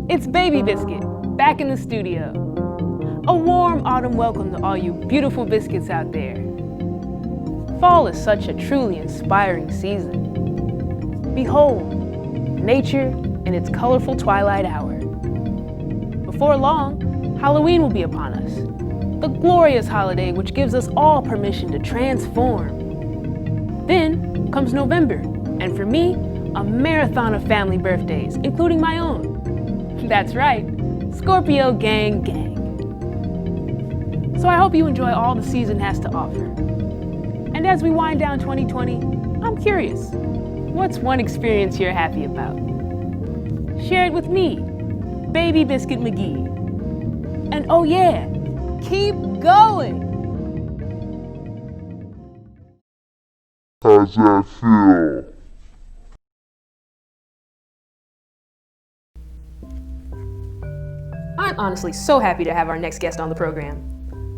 It's Baby Biscuit, back in the studio. A warm autumn welcome to all you beautiful biscuits out there. Fall is such a truly inspiring season. Behold, nature in its colorful twilight hour. Before long, Halloween will be upon us, the glorious holiday which gives us all permission to transform. Then comes November, and for me, a marathon of family birthdays, including my own. That's right, Scorpio gang gang. So I hope you enjoy all the season has to offer. And as we wind down 2020, I'm curious, what's one experience you're happy about? Share it with me, Baby Biscuit McGee. And oh yeah, keep going! How's that feel? I'm honestly so happy to have our next guest on the program.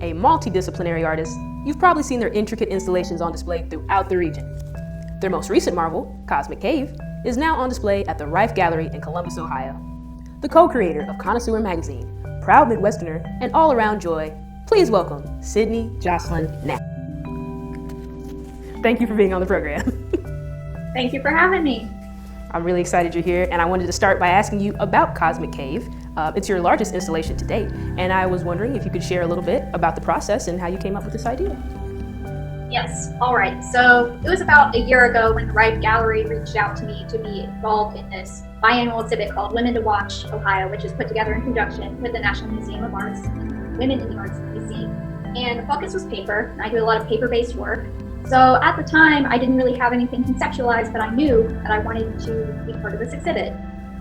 A multidisciplinary artist, you've probably seen their intricate installations on display throughout the region. Their most recent marvel, Cosmic Cave, is now on display at the Rife Gallery in Columbus, Ohio. The co-creator of Connoisseur Magazine, proud Midwesterner, and all-around joy, please welcome Sydney Joslin Knapp. Thank you for being on the program. Thank you for having me. I'm really excited you're here, and I wanted to start by asking you about Cosmic Cave. It's your largest installation to date, and I was wondering if you could share a little bit about the process and how you came up with this idea. Yes, all right. So it was about a year ago when the Rife Gallery reached out to me to be involved in this biannual exhibit called Women to Watch Ohio, which is put together in conjunction with the National Museum of Arts and Women in the Arts in DC. And the focus was paper, and I do a lot of paper-based work. So at the time, I didn't really have anything conceptualized, but I knew that I wanted to be part of this exhibit.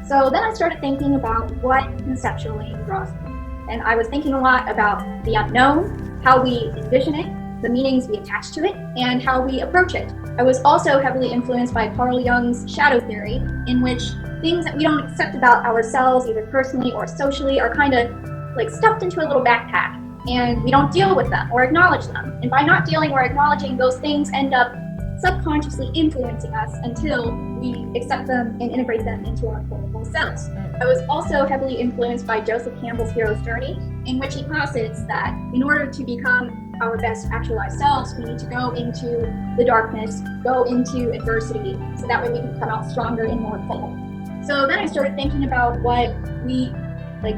So then I started thinking about what conceptually draws me. And I was thinking a lot about the unknown, how we envision it, the meanings we attach to it, and how we approach it. I was also heavily influenced by Carl Jung's shadow theory, in which things that we don't accept about ourselves, either personally or socially, are kind of like stuffed into a little backpack, and we don't deal with them or acknowledge them. And by not dealing or acknowledging, those things end up subconsciously influencing us until we accept them and integrate them into our full selves. I was also heavily influenced by Joseph Campbell's Hero's Journey, in which he posits that in order to become our best actualized selves, we need to go into the darkness, go into adversity, so that way we can come out stronger and more full. So then I started thinking about what we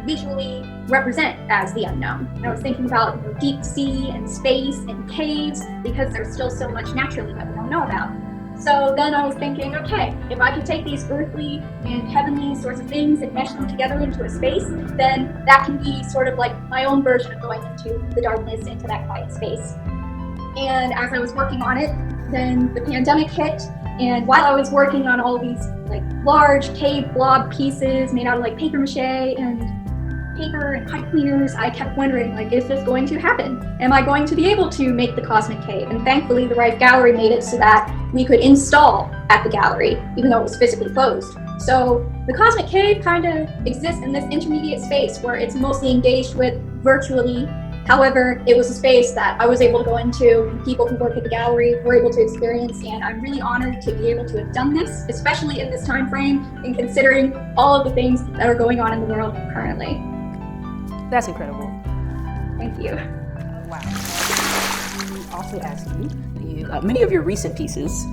visually represent as the unknown. And I was thinking about deep sea and space and caves, because there's still so much naturally that we don't know about. So then I was thinking, okay, if I could take these earthly and heavenly sorts of things and mesh them together into a space, then that can be sort of like my own version of going into the darkness, into that quiet space. And as I was working on it, then the pandemic hit. And while I was working on all these large cave blob pieces made out of paper mache and paper and pipe cleaners, I kept wondering, is this going to happen? Am I going to be able to make the Cosmic Cave? And thankfully, the Rife Gallery made it so that we could install at the gallery, even though it was physically closed. So the Cosmic Cave kind of exists in this intermediate space where it's mostly engaged with virtually. However, it was a space that I was able to go into, and people who work at the gallery were able to experience, and I'm really honored to be able to have done this, especially in this time frame, and considering all of the things that are going on in the world currently. That's incredible. Thank you. Wow. We also asked you, many of your recent pieces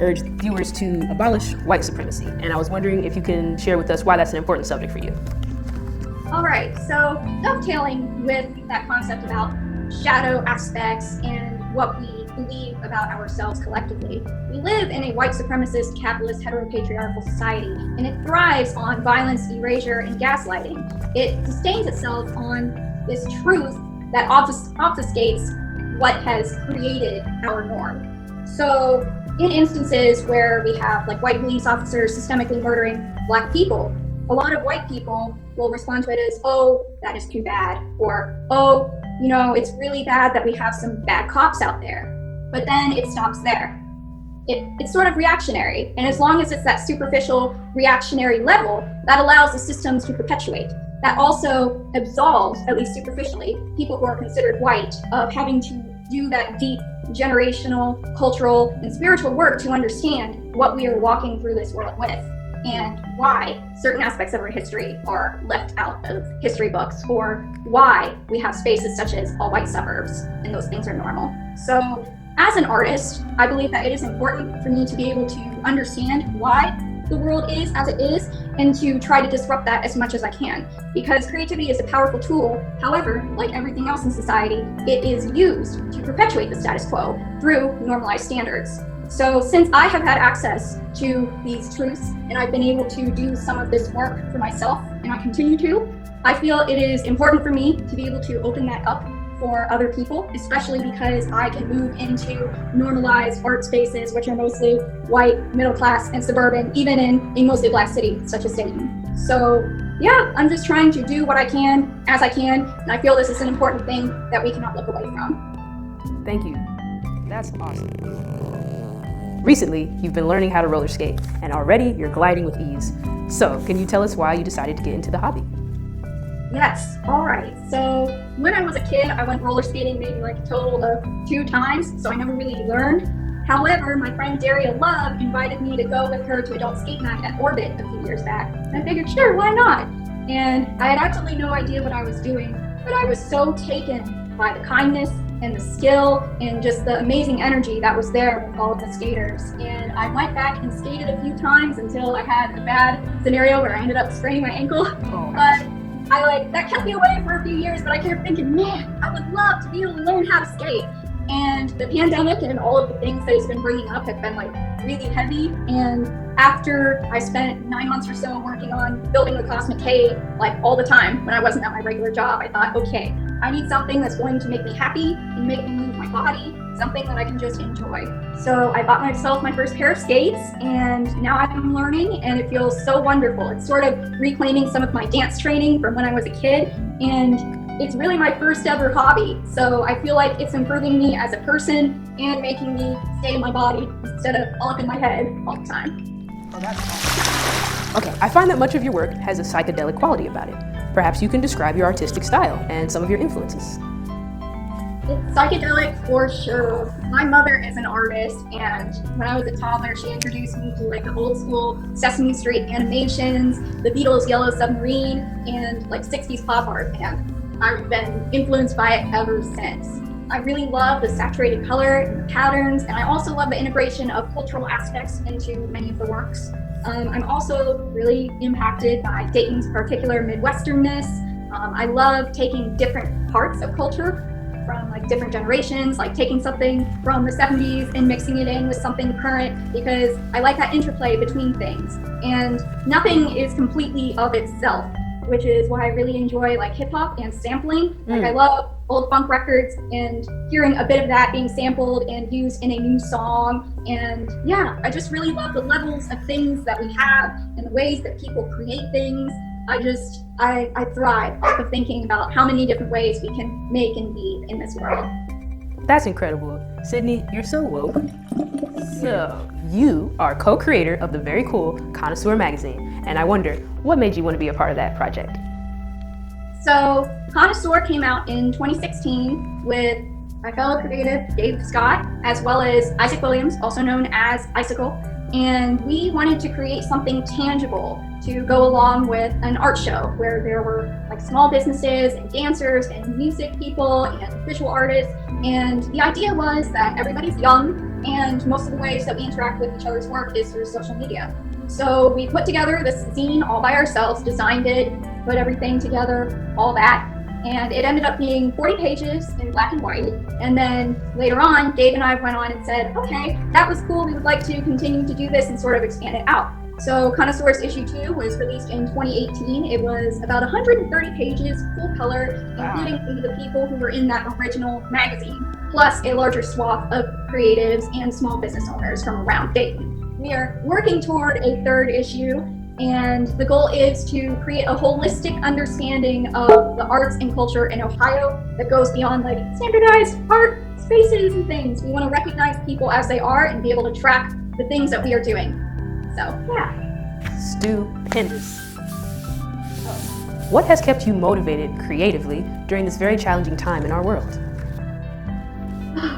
urged viewers to abolish white supremacy, and I was wondering if you can share with us why that's an important subject for you. All right, so dovetailing with that concept about shadow aspects and what we believe about ourselves collectively, we live in a white supremacist, capitalist, heteropatriarchal society, and it thrives on violence, erasure, and gaslighting. It sustains itself on this truth that obfuscates what has created our norm. So in instances where we have white police officers systemically murdering Black people, a lot of white people will respond to it as, oh, that is too bad, or, oh, it's really bad that we have some bad cops out there. But then it stops there. It's sort of reactionary, and as long as it's that superficial reactionary level, that allows the systems to perpetuate. That also absolves, at least superficially, people who are considered white of having to do that deep generational, cultural, and spiritual work to understand what we are walking through this world with. and why certain aspects of our history are left out of history books, or why we have spaces such as all white suburbs and those things are normal. So as an artist, I believe that it is important for me to be able to understand why the world is as it is and to try to disrupt that as much as I can, because creativity is a powerful tool. However, like everything else in society, it is used to perpetuate the status quo through normalized standards. So since I have had access to these truths and I've been able to do some of this work for myself, and I continue to, I feel it is important for me to be able to open that up for other people, especially because I can move into normalized art spaces, which are mostly white, middle class, and suburban, even in a mostly black city such as Dayton. So yeah, I'm just trying to do what I can as I can, and I feel this is an important thing that we cannot look away from. Thank you. That's awesome. Recently, you've been learning how to roller skate, and already you're gliding with ease. So, can you tell us why you decided to get into the hobby? Yes, all right. So when I was a kid, I went roller skating maybe like a total of 2 times, so I never really learned. However, my friend Daria Love invited me to go with her to adult skate night at Orbit a few years back. And I figured, sure, why not? And I had absolutely no idea what I was doing, but I was so taken by the kindness and the skill and just the amazing energy that was there with all of the skaters. And I went back and skated a few times until I had a bad scenario where I ended up spraining my ankle. But that kept me away for a few years, but I kept thinking, man, I would love to be able to learn how to skate. And the pandemic and all of the things that it's been bringing up have been like really heavy. And after I spent 9 months or so working on building the Class McKay, like all the time when I wasn't at my regular job, I thought, okay, I need something that's going to make me happy and make me move my body, something that I can just enjoy. So I bought myself my first pair of skates, and now I'm learning, and it feels so wonderful. It's sort of reclaiming some of my dance training from when I was a kid, and it's really my first ever hobby. So I feel like it's improving me as a person and making me stay in my body instead of all up in my head all the time. Oh, that's awesome. Okay, I find that much of your work has a psychedelic quality about it. Perhaps you can describe your artistic style and some of your influences. It's psychedelic for sure. My mother is an artist, and when I was a toddler, she introduced me to like the old school Sesame Street animations, the Beatles' Yellow Submarine, and like 60s pop art, and I've been influenced by it ever since. I really love the saturated color and the patterns, and I also love the integration of cultural aspects into many of the works. I'm also really impacted by Dayton's particular Midwesternness. I love taking different parts of culture from like different generations, like taking something from the 70s and mixing it in with something current, because I like that interplay between things. And nothing is completely of itself, which is why I really enjoy like hip hop and sampling. Like I love old funk records and hearing a bit of that being sampled and used in a new song. And yeah, I just really love the levels of things that we have and the ways that people create things. I thrive off of thinking about how many different ways we can make and be in this world. That's incredible. Sydney, you're so woke. So, you are co-creator of the very cool Connoisseur magazine, and I wonder, what made you want to be a part of that project? So, Connoisseur came out in 2016 with my fellow creative, Dave Scott, as well as Isaac Williams, also known as Icicle, and we wanted to create something tangible to go along with an art show where there were like small businesses and dancers and music people and visual artists. And the idea was that everybody's young, and most of the ways that we interact with each other's work is through social media. So we put together this zine all by ourselves, designed it, put everything together, all that. And it ended up being 40 pages in black and white. And then later on, Dave and I went on and said, okay, that was cool. We would like to continue to do this and sort of expand it out. So Connoisseur's issue 2 was released in 2018. It was about 130 pages, full color, including some of the people who were in that original magazine, plus a larger swath of creatives and small business owners from around Dayton. We are working toward a 3rd issue, and the goal is to create a holistic understanding of the arts and culture in Ohio that goes beyond like standardized art spaces and things. We want to recognize people as they are and be able to track the things that we are doing. So, yeah. Stupendous. What has kept you motivated creatively during this very challenging time in our world?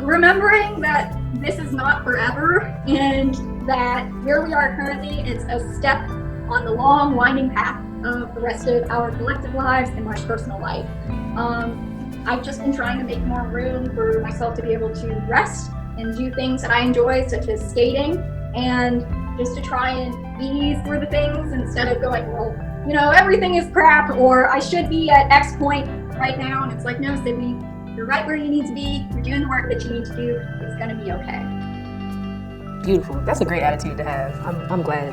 Remembering that this is not forever, and that where we are currently is a step on the long, winding path of the rest of our collective lives and my personal life. I've just been trying to make more room for myself to be able to rest and do things that I enjoy, such as skating, and just to try and ease through the things instead of going, well, you know, everything is crap, or I should be at X point right now. And it's like, no, Sydney, you're right where you need to be. You're doing the work that you need to do. It's going to be okay. Beautiful. That's a great attitude to have. I'm glad.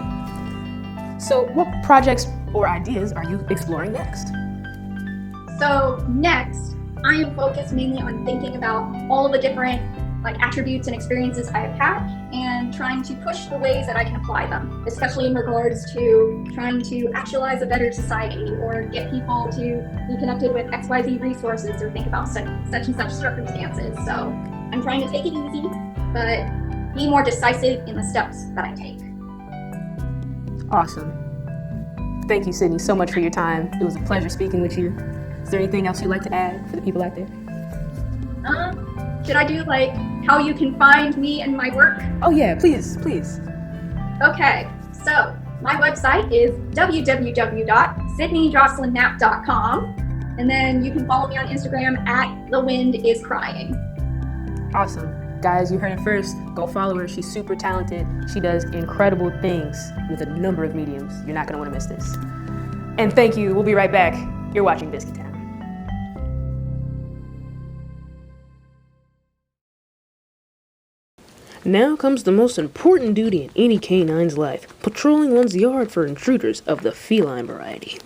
So what projects or ideas are you exploring next? So next, I am focused mainly on thinking about all the different attributes and experiences I have had and trying to push the ways that I can apply them, especially in regards to trying to actualize a better society or get people to be connected with XYZ resources or think about such and such circumstances. So I'm trying to take it easy, but be more decisive in the steps that I take. Awesome. Thank you, Sydney, so much for your time. It was a pleasure speaking with you. Is there anything else you'd like to add for the people out there? Should I do how you can find me and my work? Oh yeah, please. Okay, so my website is www.sydneyjoslinknapp.com, and then you can follow me on Instagram at thewindiscrying. Awesome. Guys, you heard it first. Go follow her. She's super talented. She does incredible things with a number of mediums. You're not going to want to miss this. And thank you. We'll be right back. You're watching Biscuit Town. Now comes the most important duty in any canine's life, patrolling one's yard for intruders of the feline variety.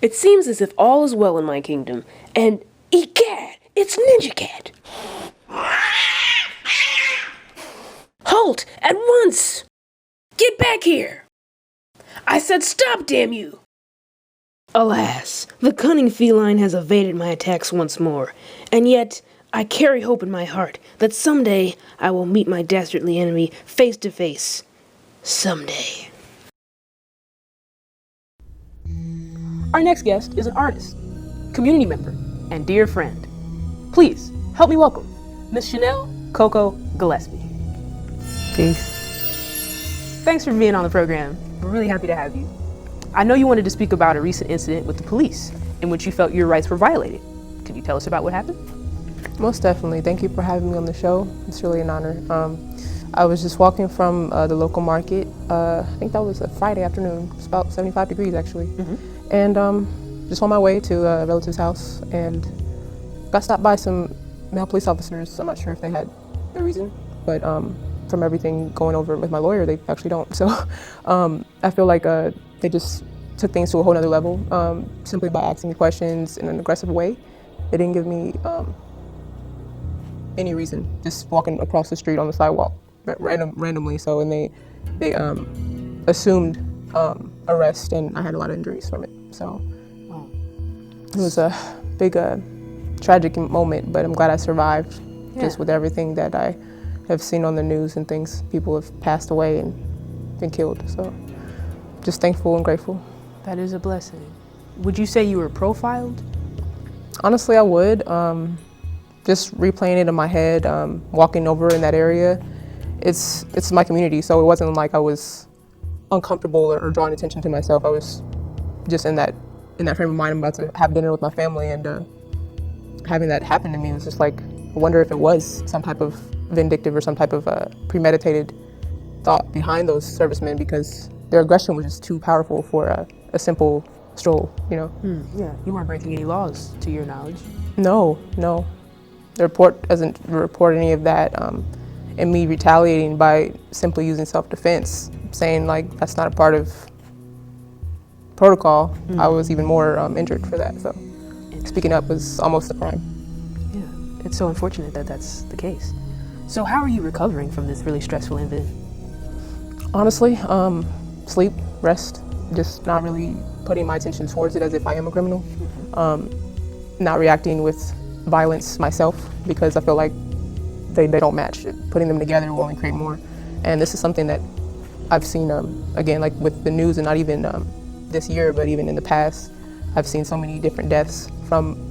It seems as if all is well in my kingdom, and egad, it's Ninja Cat! Halt! At once! Get back here! I said stop, damn you! Alas, the cunning feline has evaded my attacks once more, and yet I carry hope in my heart that someday I will meet my dastardly enemy face to face. Someday. Our next guest is an artist, community member, and dear friend. Please, help me welcome Miss Chanel Coco Gillespie. Peace. Thanks for being on the program. We're really happy to have you. I know you wanted to speak about a recent incident with the police in which you felt your rights were violated. Could you tell us about what happened? Most definitely. Thank you for having me on the show. It's really an honor. I was just walking from the local market. I think that was a Friday afternoon. It's about 75 degrees actually. And just on my way to a relative's house and got stopped by some male police officers. I'm not sure if they had a reason, but from everything going over with my lawyer, they actually don't. So I feel like they just took things to a whole nother level simply by asking me questions in an aggressive way. They didn't give me any reason, just walking across the street on the sidewalk randomly. So, and they assumed arrest, and I had a lot of injuries from it. So it was a big tragic moment, but I'm glad I survived. Just with everything that I have seen on the news and things, people have passed away and been killed. So just thankful and grateful. That is a blessing. Would you say you were profiled? Honestly, I would. Just replaying it in my head, walking over in that area, it's my community, so it wasn't like I was uncomfortable or drawing attention to myself. I was just in that frame of mind. I'm about to have dinner with my family, and having that happen to me was just like, I wonder if it was some type of vindictive or some type of premeditated thought behind those servicemen, because their aggression was just too powerful for a simple stroll, you know? Yeah, you weren't breaking any laws to your knowledge. No. The report doesn't report any of that, and me retaliating by simply using self-defense, saying like that's not a part of protocol. I was even more injured for that, so speaking up was almost a crime. Yeah, it's so unfortunate that that's the case. So how are you recovering from this really stressful event? Honestly, sleep, rest, just not really putting my attention towards it as if I am a criminal. Not reacting with violence myself, because I feel like they don't match. Putting them together will only create more. And this is something that I've seen, again, like with the news, and not even this year, but even in the past, I've seen so many different deaths from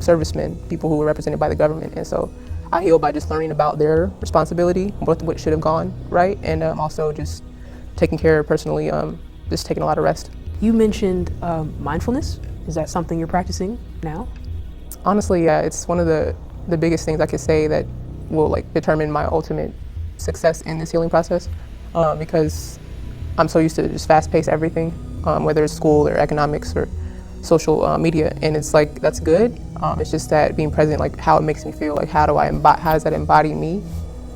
servicemen, people who were represented by the government. And so I heal by just learning about their responsibility, what should have gone right, and also just taking care personally, just taking a lot of rest. You mentioned mindfulness. Is that something you're practicing now? Honestly, yeah, it's one of the biggest things I could say that will like determine my ultimate success in this healing process, because I'm so used to just fast-paced everything, whether it's school or economics or social media, and it's like that's good. It's just that being present, like how it makes me feel, like how does that embody me?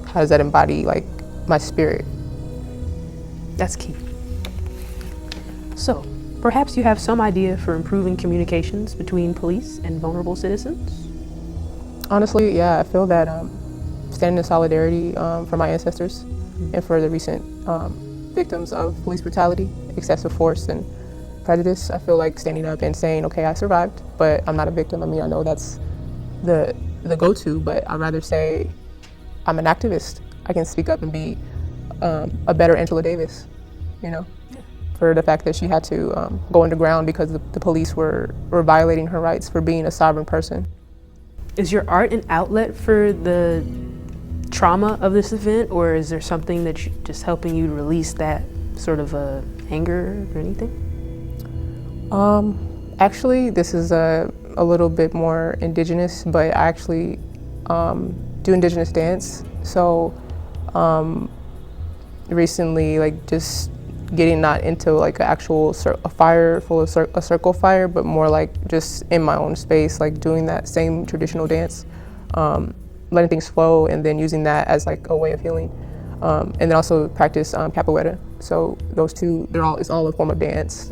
How does that embody like my spirit? That's key. So, perhaps you have some idea for improving communications between police and vulnerable citizens? Honestly, yeah, I feel that standing in solidarity for my ancestors and for the recent victims of police brutality, excessive force, and prejudice. I feel like standing up and saying, okay, I survived, but I'm not a victim. I mean, I know that's the go-to, but I'd rather say I'm an activist. I can speak up and be a better Angela Davis, you know, for the fact that she had to go underground because the police were violating her rights for being a sovereign person. Is your art an outlet for the trauma of this event, or is there something that's just helping you to release that sort of anger or anything? Actually, this is a little bit more indigenous, but I actually do indigenous dance. So recently, like just getting not into like an actual a fire full of a circle fire, but more like just in my own space, like doing that same traditional dance, letting things flow, and then using that as like a way of healing. And then also practice capoeira. So those two, it's all a form of dance.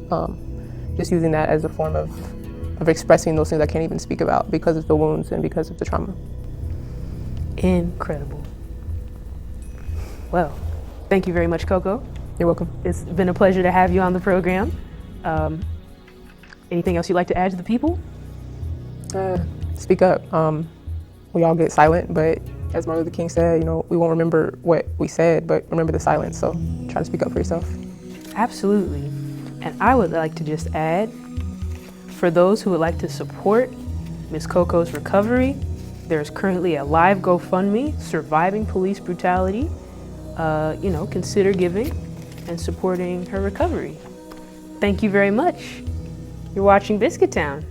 Just using that as a form of expressing those things I can't even speak about because of the wounds and because of the trauma. Incredible. Well, thank you very much, Coco. You're welcome. It's been a pleasure to have you on the program. Anything else you'd like to add to the people? Speak up. We all get silent, but as Martin Luther King said, you know, we won't remember what we said, but remember the silence. So try to speak up for yourself. Absolutely. And I would like to just add, for those who would like to support Ms. Coco's recovery, there's currently a live GoFundMe, Surviving Police Brutality. Consider giving and supporting her recovery. Thank you very much. You're watching Biscuit Town.